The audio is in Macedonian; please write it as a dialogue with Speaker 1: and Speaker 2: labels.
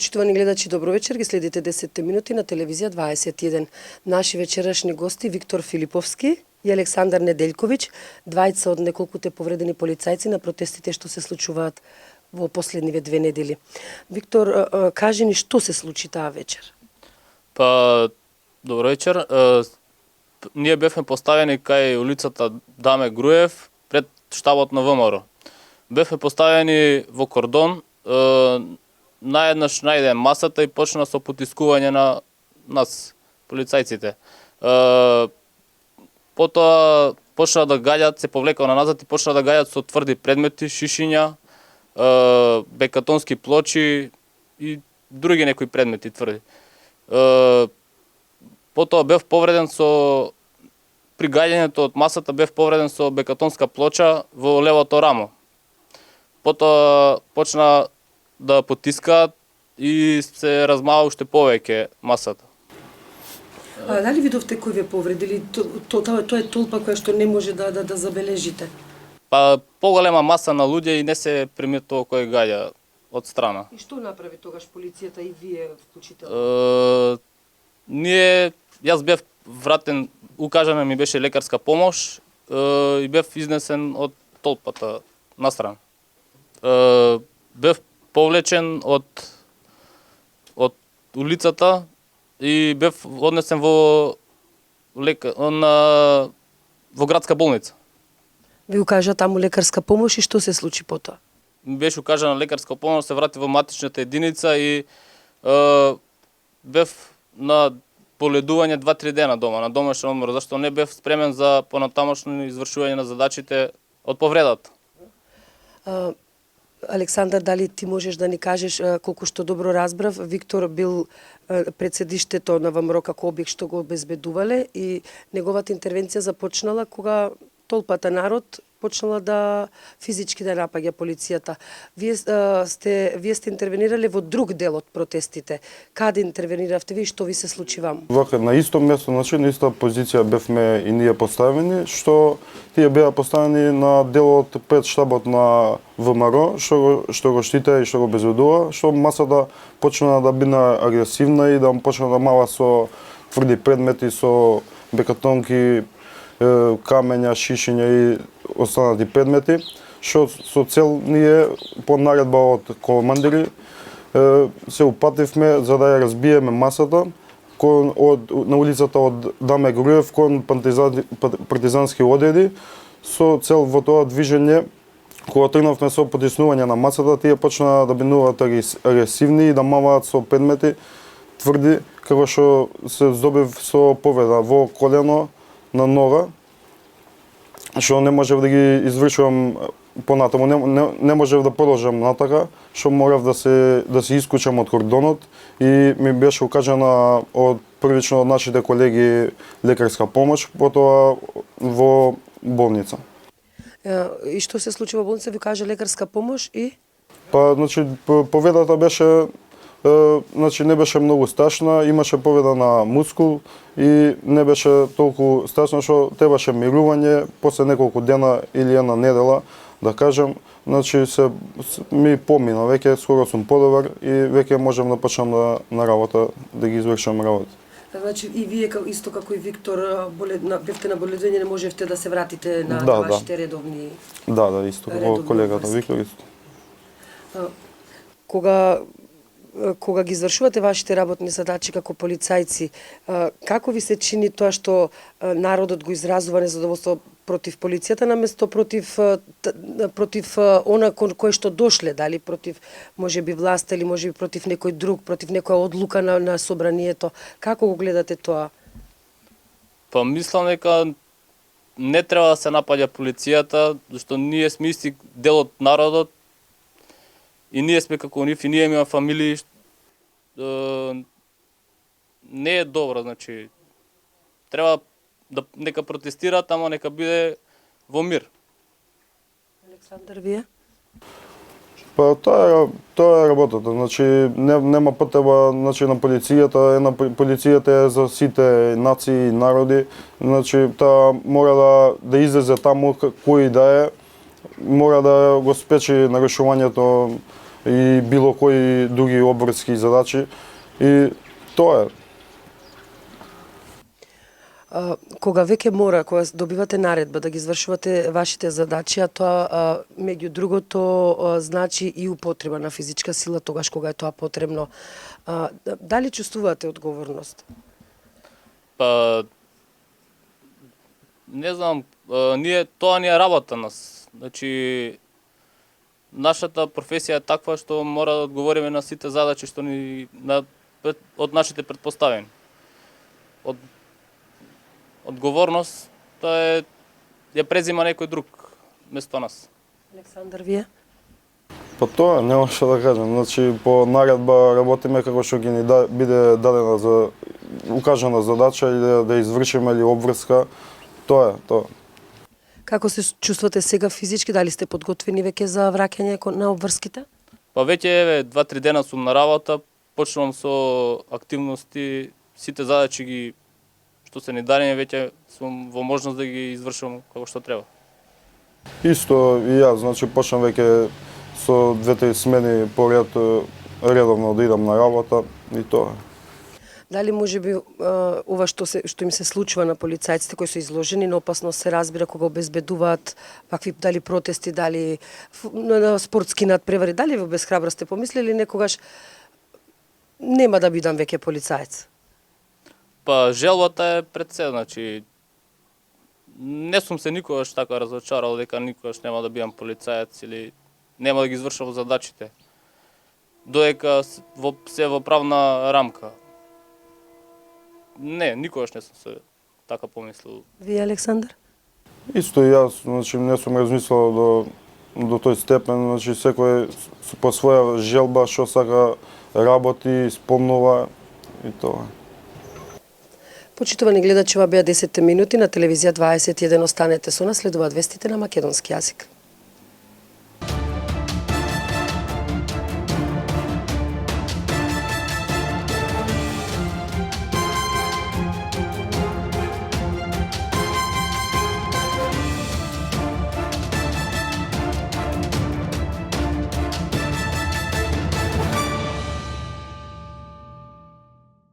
Speaker 1: Почитувани гледачи, добро вечер, ги следите 10 минути на телевизија 21. Наши вечерашни гости Виктор Филиповски и Александар Неделковиќ, двајца од неколкуте повредени полицајци на протестите што се случуваат во последниве 2 недели. Виктор, кажи ни што се случи таа вечер?
Speaker 2: Добро вечер. Ние бевме поставени кај улицата Даме Груев пред штабот на ВМРО. Бевме поставени во кордон, наеднаш најде масата и почна со потискување на нас, полицајците. Потоа почна да гаѓат, се повлекал на назад и почна да гаѓат со тврди предмети, шишиња, бекатонски плочи и други некои предмети тврди. Потоа бев повреден при гаѓањето од масата бев повреден со бекатонска плоча во левото рамо. Потоа почна да потискаат и се размаа уште повеќе масата.
Speaker 1: Дали видовте кој ве повредили? Тоа е толпа која што не може да забележите.
Speaker 2: Поголема маса на луѓе и не се приметува кој гаѓа од страна.
Speaker 1: И што направи тогаш полицијата и вие вклучително?
Speaker 2: Јас бев вратен, укажана ми беше лекарска помош и бев изнесен од толпата настрана. Бев повлечен од улицата и бев однесен во градска болница.
Speaker 1: Ви укажа таму лекарска помош и што се случи потоа?
Speaker 2: Беше укажана лекарска помош, се врати во матичната единица и бев на поледување 2-3 дена дома, на домашен одмор, зашто не бев спремен за понатамошно извршување на задачите од повредата.
Speaker 1: Александар, дали ти можеш да ни кажеш, колку што добро разбрав, Виктор бил пред седиштето на ВМРО како објект што го обезбедувале и неговата интервенција започнала кога толпата народ почнала да физички да напаѓа полицијата. Вие сте интервенирале во друг дел од протестите. Каде интервениравте ви и што ви се случи вам?
Speaker 3: Вака на исто место, значи на иста позиција бевме и ние поставени, што тие беа поставени на делот пред штабот на ВМРО, што го штите и што го обезбедува, што масата почна да биде агресивна и да почна да мава со тврди предмети, со бекатонки, камења, шишиња и останати предмети, што со цел ние по наредба од командири се упативме за да ја разбиеме масата на улицата од Даме Груев кон партизански одреди со цел во тоа движење. Кога тргнавме со потиснување на масата, тие почнаа да бинуваат агресивни и да маваат со предмети тврди, како што се здобив со повреда во колено, на нога, што не можев да ги извршувам понатаму, не можев да продолжам натака, што морав да се исклучам од кордонот и ми беше укажана првично од нашите колеги лекарска помош, потоа во болница.
Speaker 1: И што се случи во болница? Ви кажа лекарска помош и?
Speaker 3: Значи, повредата беше не беше многу страшна, имаше повреда на мускул и не беше толку страшно што требаше мирување после неколку дена или една недела, да кажем. Значи ми помина, веќе скоро сум подобар и веќе можам да почнам на работа, да ги извршам работа.
Speaker 1: Значи и вие исто како и Виктор бевте на боледување, не можевте да се вратите на вашите редовни.
Speaker 3: Да, исто како колегата Виктор исто.
Speaker 1: Кога ги извршувате вашите работни задачи како полицајци, како ви се чини тоа што народот го изразува незадоволство против полицијата наместо против она кој што дошле, дали против можеби власта или можеби против некој друг, против некоја одлука на собранието? Како го гледате тоа?
Speaker 2: Мислам дека не треба да се напаѓа полицијата, зашто ние сме исти дел од народот. И ние сме како нив, и ние имаме фамилии. Не е добро, значи треба да нека протестираат, ама нека биде во мир.
Speaker 1: Александар, вие?
Speaker 3: Тоа е работата, значи нема потреба на полицијата, полицијата е за сите нации и народи, значи таа мора да излезе таму кој да е, мора да го спечи нарушувањето и било кои други обврски задачи и тоа е.
Speaker 1: Кога веќе мора, кога добивате наредба да ги извршувате вашите задачи, а тоа меѓу другото значи и употреба на физичка сила тогаш кога е тоа потребно. Дали чувствувате одговорност?
Speaker 2: Па не знам, тоа не е работа нас. Значи нашата професија е таква што мора да одговориме на сите задачи што од нашите претпоставени. Одговорност тоа ја презима некој друг место нас.
Speaker 1: Александар, вие?
Speaker 3: Па тоа нема што да кажам. Значи по наредба работиме како што ги ни биде дадена за укажана задача или да извршиме или обврска. Тоа е тоа.
Speaker 1: Како се чувствате сега физички? Дали сте подготвени веќе за враќање на обврските?
Speaker 2: Па веќе еве 2-3 дена сум на работа, почнувам со активности, сите задачи што се ни дадени веќе сум во можност да ги извршувам како што треба.
Speaker 3: Исто и јас, значи почнам веќе со 2-3 смени поред редовно да идам на работа и тоа.
Speaker 1: Дали можеби ова што им се случува на полицајците кои се изложени на опасност се разбира кога обезбедуваат вакви дали протести, дали на спортски надпревари, дали во безхрабра сте помислили некогаш нема да бидам веќе полицаец?
Speaker 2: Па желбата е пред се, значи не сум се никогаш така разочарал дека никогаш нема да бидам полицаец или нема да ги извршувам задачите. Додека се во правна рамка. Не, никогаш не сум се така помислил.
Speaker 1: Вие, Александар?
Speaker 3: Исто и јас, значи не сум размислил до тој степен, значи секој по своја желба што сака работи, исполнува и тоа.
Speaker 1: Почитувани гледачи, ова беа 10 минути на телевизија 21. Останете со нас, следуваат вестите на македонски јазик.